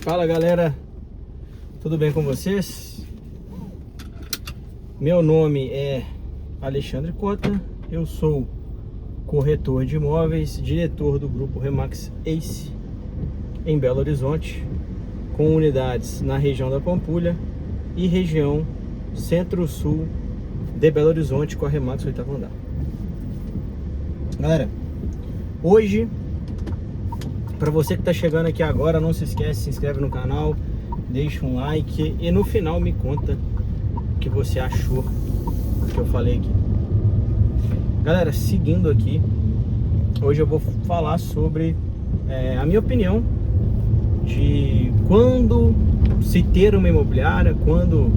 Fala galera, tudo bem com vocês? Meu nome é Alexandre Cota, eu sou corretor de imóveis, diretor do grupo Remax Ace em Belo Horizonte, com unidades na região da Pampulha e região centro-sul de Belo Horizonte com a Remax 8º andar. Galera, hoje, para você que está chegando aqui agora, não se esquece, se inscreve no canal, deixa um like e no final me conta o que você achou do que eu falei aqui. Galera, seguindo aqui, hoje eu vou falar sobre a minha opinião de quando se ter uma imobiliária, quando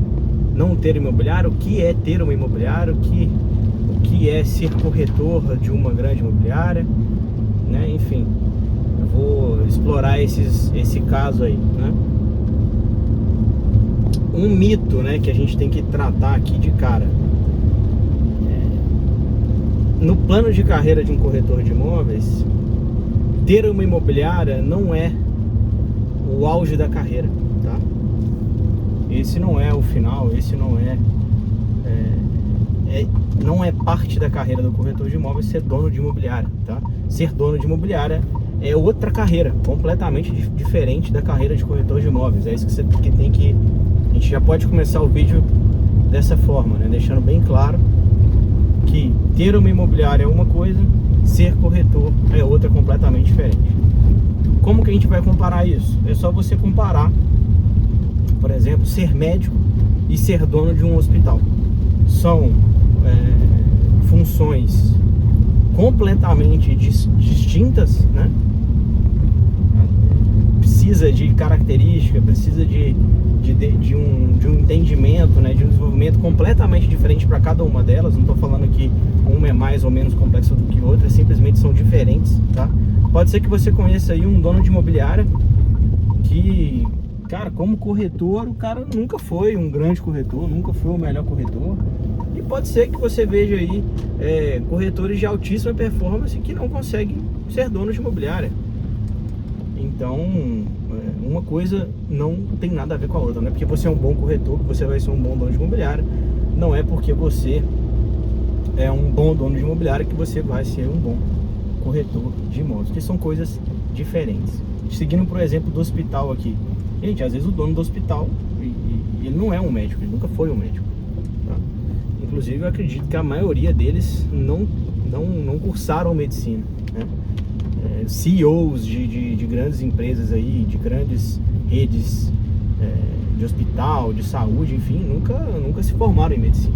não ter imobiliária, o que é ter uma imobiliária, o que é ser corretor de uma grande imobiliária, né? Enfim, eu vou explorar esse caso aí, né? Um mito, né, que a gente tem que tratar aqui de cara. No plano de carreira de um corretor de imóveis, ter uma imobiliária não é o auge da carreira, tá? Esse não é o final, esse não é parte da carreira do corretor de imóveis ser dono de imobiliária, tá? Ser dono de imobiliária é outra carreira, completamente diferente da carreira de corretor de imóveis. É isso que você tem que... A gente já pode começar o vídeo dessa forma, né? Deixando bem claro que ter uma imobiliária é uma coisa, ser corretor é outra completamente diferente. Como que a gente vai comparar isso? É só você comparar, por exemplo, ser médico e ser dono de um hospital. São funções completamente distintas, né? Precisa de característica, precisa de um entendimento, né? De um desenvolvimento completamente diferente para cada uma delas. Não estou falando que uma é mais ou menos complexa do que outra, simplesmente são diferentes, tá? Pode ser que você conheça aí um dono de imobiliária que, cara, como corretor, o cara nunca foi um grande corretor, nunca foi o melhor corretor. E pode ser que você veja aí corretores de altíssima performance que não conseguem ser donos de imobiliária. Então, uma coisa não tem nada a ver com a outra. Não é porque você é um bom corretor que você vai ser um bom dono de imobiliária. Não é porque você é um bom dono de imobiliária que você vai ser um bom corretor de imóveis, que são coisas diferentes. Seguindo por exemplo do hospital aqui. Gente, às vezes o dono do hospital, ele não é um médico, ele nunca foi um médico, tá? Inclusive eu acredito que a maioria deles não cursaram medicina, né? CEOs de grandes empresas aí, de grandes redes de hospital, de saúde, enfim, nunca se formaram em medicina.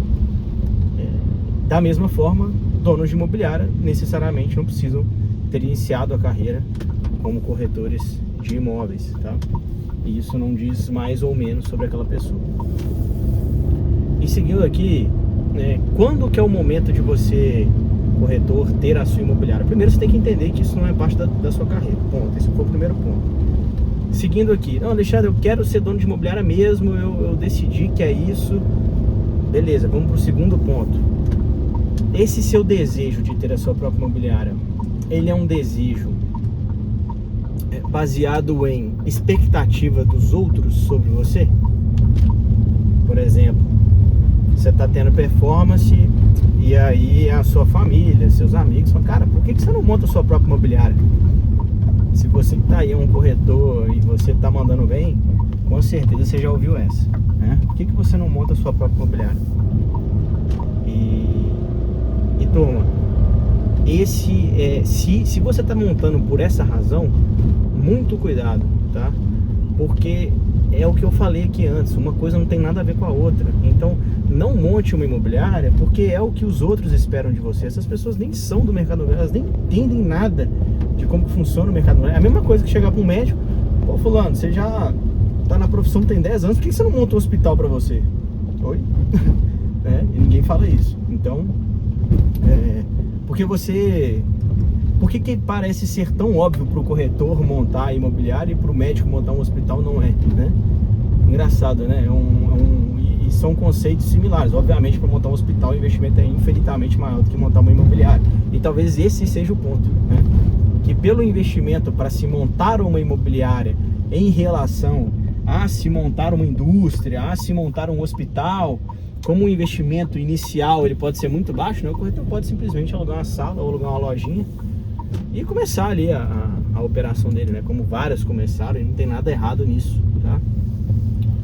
Da mesma forma, donos de imobiliária necessariamente não precisam ter iniciado a carreira como corretores de imóveis, tá? E isso não diz mais ou menos sobre aquela pessoa. E seguindo aqui, quando que é o momento de você, corretor, ter a sua imobiliária? Primeiro você tem que entender que isso não é parte da sua carreira. Ponto. Esse foi o primeiro ponto. Seguindo aqui, não, Alexandre, eu quero ser dono de imobiliária mesmo, eu decidi que é isso. Beleza, vamos para o segundo ponto. Esse seu desejo de ter a sua própria imobiliária, ele é um desejo baseado em expectativa dos outros sobre você? Por exemplo, você está tendo performance e aí a sua família, seus amigos falam, cara, por que você não monta a sua própria imobiliária? Se você que está aí é um corretor e você está mandando bem, com certeza você já ouviu essa, né? Por que você não monta a sua própria imobiliária? E turma, se você está montando por essa razão, muito cuidado, tá? Porque é o que eu falei aqui antes, uma coisa não tem nada a ver com a outra. Então, não monte uma imobiliária porque é o que os outros esperam de você. Essas pessoas nem são do mercado imobiliário, elas nem entendem nada de como funciona o mercado imobiliário. É a mesma coisa que chegar para um médico, pô, fulano, você já tá na profissão tem 10 anos, por que você não monta um hospital para você? Oi? E ninguém fala isso. Então, por que parece ser tão óbvio para o corretor montar a imobiliária e para o médico montar um hospital não é, né? Engraçado, né? E são conceitos similares. Obviamente, para montar um hospital o investimento é infinitamente maior do que montar uma imobiliária. E talvez esse seja o ponto, né? Que pelo investimento para se montar uma imobiliária em relação a se montar uma indústria, a se montar um hospital, como o investimento inicial ele pode ser muito baixo, né? O corretor pode simplesmente alugar uma sala ou alugar uma lojinha e começar ali a operação dele, né? Como vários começaram, e não tem nada errado nisso, tá?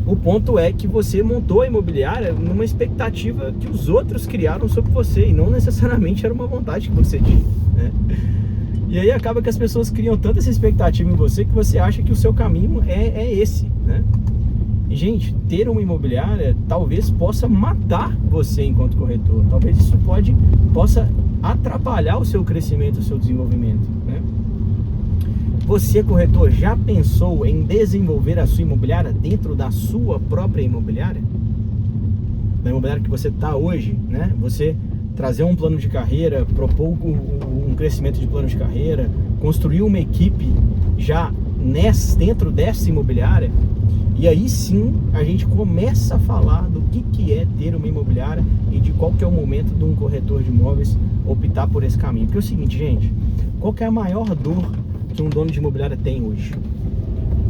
O ponto é que você montou a imobiliária numa expectativa que os outros criaram sobre você e não necessariamente era uma vontade que você tinha, né? E aí acaba que as pessoas criam tanta essa expectativa em você que você acha que o seu caminho é esse, né? E, gente, ter uma imobiliária talvez possa matar você enquanto corretor. Talvez isso possa atrapalhar o seu crescimento, o seu desenvolvimento, né? Você, corretor, já pensou em desenvolver a sua imobiliária dentro da sua própria imobiliária? Da imobiliária que você está hoje, né? Você trazer um plano de carreira, propor um crescimento de plano de carreira, construir uma equipe já dentro dessa imobiliária. E aí sim a gente começa a falar do que é ter uma imobiliária e de qual que é o momento de um corretor de imóveis optar por esse caminho. Porque é o seguinte, gente, qual que é a maior dor que um dono de imobiliária tem hoje?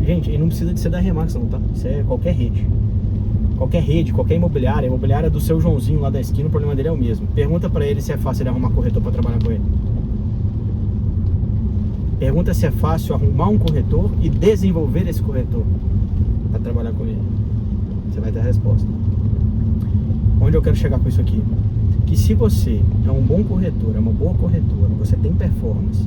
Gente, ele não precisa de ser da Remax não, tá? Isso é qualquer rede. Qualquer rede, qualquer imobiliária, a imobiliária do seu Joãozinho lá da esquina, o problema dele é o mesmo. Pergunta pra ele se é fácil ele arrumar corretor pra trabalhar com ele. Pergunta se é fácil arrumar um corretor e desenvolver esse corretor para trabalhar com ele. Você vai ter a resposta. Onde eu quero chegar com isso aqui? Que se você é um bom corretor, é uma boa corretora, você tem performance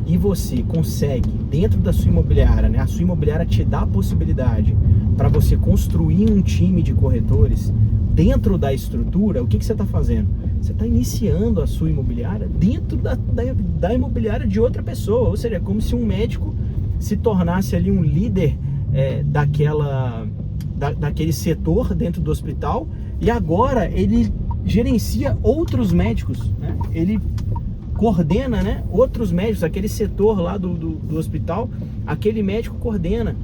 e você consegue, dentro da sua imobiliária, né, a sua imobiliária te dá a possibilidade para você construir um time de corretores dentro da estrutura, o que você está fazendo? Você está iniciando a sua imobiliária dentro da imobiliária de outra pessoa, ou seja, é como se um médico se tornasse ali um líder daquele setor dentro do hospital e agora ele gerencia outros médicos, né? Ele coordena, né, outros médicos, aquele setor lá do hospital, aquele médico coordena.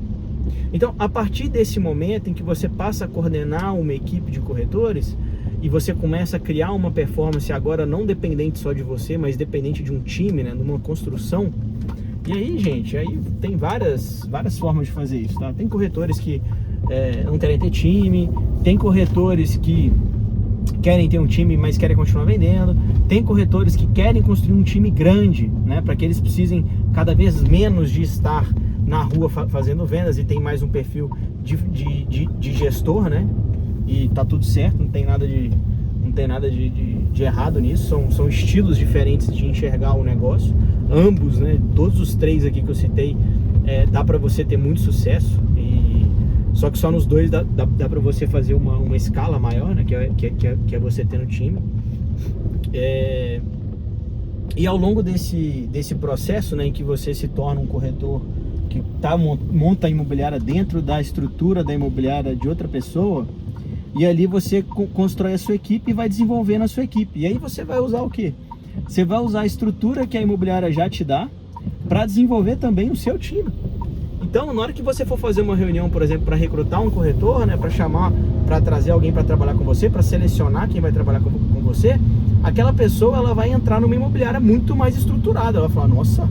Então, a partir desse momento em que você passa a coordenar uma equipe de corretores e você começa a criar uma performance agora não dependente só de você, mas dependente de um time, né, numa construção. E aí, gente, aí tem várias formas de fazer isso, tá? Tem corretores que não querem ter time, tem corretores que querem ter um time, mas querem continuar vendendo. Tem corretores que querem construir um time grande, né, para que eles precisem cada vez menos de estar na rua fazendo vendas e tem mais um perfil de gestor, né? E tá tudo certo, não tem nada de errado nisso. São estilos diferentes de enxergar o negócio. Ambos, né? Todos os três aqui que eu citei, dá para você ter muito sucesso. Só que só nos dois dá para você fazer uma escala maior, né? Que é você ter no time. E ao longo desse processo, né, em que você se torna um corretor que monta a imobiliária dentro da estrutura da imobiliária de outra pessoa, e ali você constrói a sua equipe e vai desenvolvendo a sua equipe. E aí você vai usar o quê? Você vai usar a estrutura que a imobiliária já te dá para desenvolver também o seu time. Então, na hora que você for fazer uma reunião, por exemplo, para recrutar um corretor, né, para trazer alguém para trabalhar com você, para selecionar quem vai trabalhar com você, aquela pessoa ela vai entrar numa imobiliária muito mais estruturada. Ela vai falar, nossa,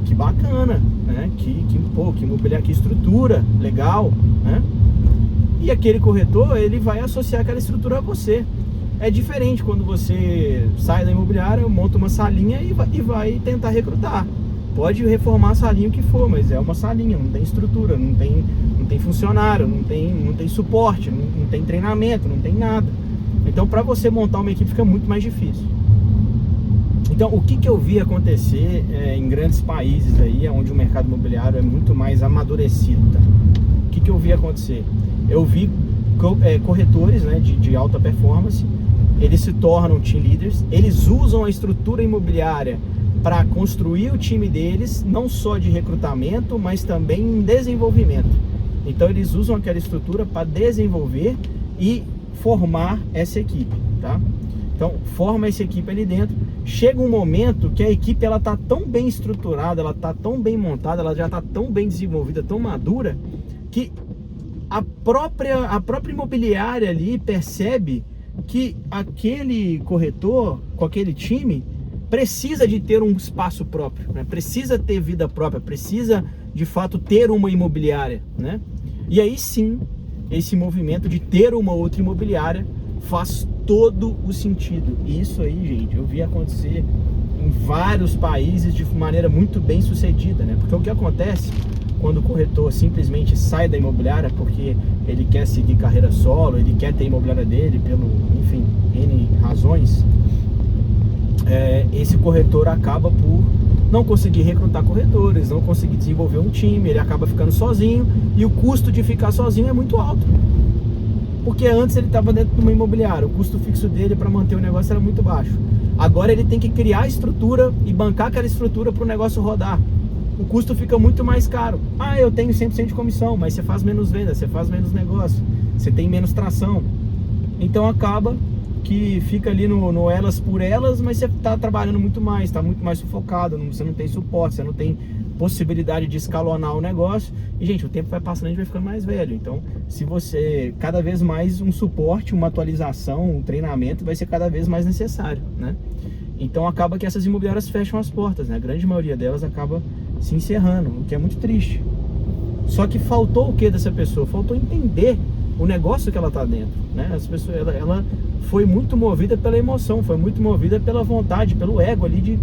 que bacana, né? Que imobiliária, que estrutura, legal, né? E aquele corretor, ele vai associar aquela estrutura a você. É diferente quando você sai da imobiliária, monta uma salinha e vai tentar recrutar. Pode reformar a salinha o que for, mas é uma salinha, não tem estrutura, não tem funcionário, não tem suporte, não tem treinamento, não tem nada. Então, para você montar uma equipe fica muito mais difícil. Então, o que eu vi acontecer em grandes países aí, onde o mercado imobiliário é muito mais amadurecido, tá? O que eu vi acontecer? Eu vi corretores, né, de alta performance, eles se tornam team leaders, eles usam a estrutura imobiliária para construir o time deles, não só de recrutamento, mas também em desenvolvimento. Então eles usam aquela estrutura para desenvolver e formar essa equipe, tá? Então forma essa equipe ali dentro. Chega um momento que a equipe ela tá tão bem estruturada, ela tá tão bem montada, ela já tá tão bem desenvolvida, tão madura, que a própria imobiliária ali percebe que aquele corretor com aquele time precisa de ter um espaço próprio, né? Precisa ter vida própria, precisa de fato ter uma imobiliária, né? E aí sim, esse movimento de ter uma outra imobiliária faz todo o sentido. E isso aí, gente, eu vi acontecer em vários países de maneira muito bem sucedida, né? Porque o que acontece quando o corretor simplesmente sai da imobiliária porque ele quer seguir carreira solo, ele quer ter a imobiliária dele pelo, enfim, N razões, esse corretor acaba por não conseguir recrutar corretores, não conseguir desenvolver um time, ele acaba ficando sozinho e o custo de ficar sozinho é muito alto. Porque antes ele estava dentro de uma imobiliária, o custo fixo dele para manter o negócio era muito baixo. Agora ele tem que criar a estrutura e bancar aquela estrutura para o negócio rodar. O custo fica muito mais caro. Ah, eu tenho 100% de comissão, mas você faz menos vendas, você faz menos negócio, você tem menos tração. Então acaba que fica ali no elas por elas, mas você está trabalhando muito mais, está muito mais sufocado, você não tem suporte, você não tem possibilidade de escalonar o negócio. E, gente, o tempo vai passando, a gente vai ficando mais velho. Então, se você, cada vez mais um suporte, uma atualização, um treinamento vai ser cada vez mais necessário, né? Então, acaba que essas imobiliárias fecham as portas, né? A grande maioria delas acaba se encerrando, o que é muito triste. Só que faltou o que dessa pessoa? Faltou entender o negócio que ela está dentro, né? As pessoas, ela foi muito movida pela emoção, foi muito movida pela vontade, pelo ego ali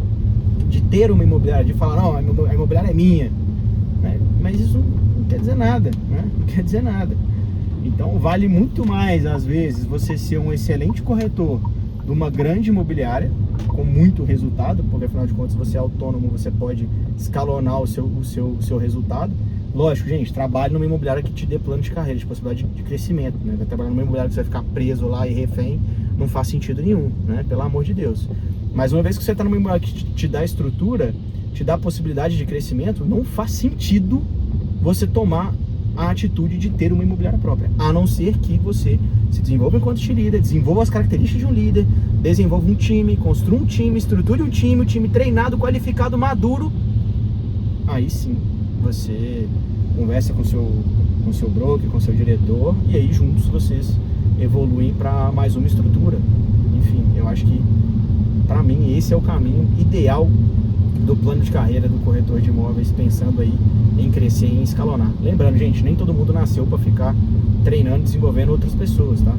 de ter uma imobiliária, de falar, não, a imobiliária é minha, né? Mas isso não quer dizer nada, né? Não quer dizer nada. Então vale muito mais, às vezes, você ser um excelente corretor de uma grande imobiliária, com muito resultado, porque afinal de contas você é autônomo, você pode escalonar o seu resultado. Lógico, gente, trabalhe numa imobiliária que te dê plano de carreira, de possibilidade de crescimento, né? Vai trabalhar numa imobiliária que você vai ficar preso lá e refém, não faz sentido nenhum, né? Pelo amor de Deus. Mas uma vez que você está numa imobiliária que te dá estrutura, te dá possibilidade de crescimento, não faz sentido você tomar a atitude de ter uma imobiliária própria, a não ser que você se desenvolva enquanto líder, desenvolva as características de um líder, desenvolva um time, construa um time, estruture um time treinado, qualificado, maduro. Aí sim, você conversa com o seu broker, com o seu diretor, e aí juntos vocês evoluem para mais uma estrutura. Enfim, eu acho que para mim esse é o caminho ideal do plano de carreira do corretor de imóveis, pensando aí em crescer e em escalonar. Lembrando, gente, nem todo mundo nasceu para ficar treinando e desenvolvendo outras pessoas, tá?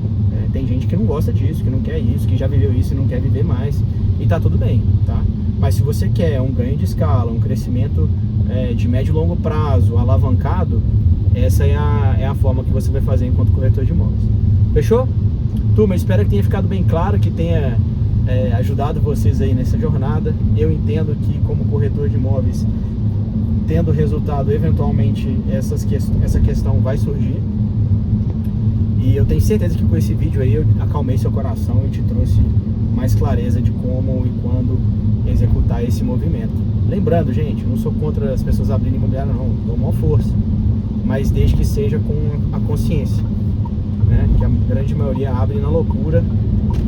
Tem gente que não gosta disso, que não quer isso, que já viveu isso e não quer viver mais, e tá tudo bem, tá? Mas se você quer um ganho de escala, um crescimento de médio e longo prazo, alavancado, essa é a forma que você vai fazer enquanto corretor de imóveis. Fechou? Turma, espero que tenha ficado bem claro, que tenha ajudado vocês aí nessa jornada. Eu entendo que como corretor de imóveis, tendo resultado, eventualmente essa questão vai surgir. E eu tenho certeza que com esse vídeo aí eu acalmei seu coração e te trouxe mais clareza de como e quando executar esse movimento. Lembrando, gente, não sou contra as pessoas abrirem imobiliária, não, dou maior força, mas desde que seja com a consciência, né? Que a grande maioria abre na loucura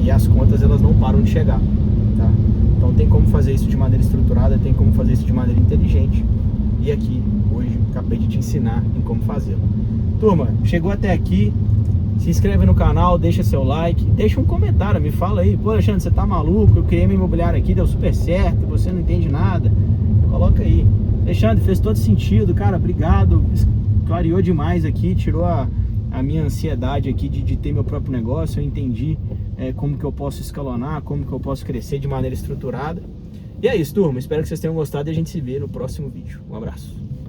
e as contas elas não param de chegar, tá? Então tem como fazer isso de maneira estruturada, tem como fazer isso de maneira inteligente, e aqui hoje acabei de te ensinar em como fazê-lo. Turma, chegou até aqui, se inscreve no canal, deixa seu like, deixa um comentário, me fala aí, pô, Alexandre, você tá maluco? Eu criei minha imobiliária aqui, deu super certo, você não entende nada. Coloca aí. Alexandre, fez todo sentido, cara, obrigado, clareou demais aqui, tirou a minha ansiedade aqui de ter meu próprio negócio. Eu entendi como que eu posso escalonar, como que eu posso crescer de maneira estruturada. E é isso, turma, espero que vocês tenham gostado e a gente se vê no próximo vídeo. Um abraço.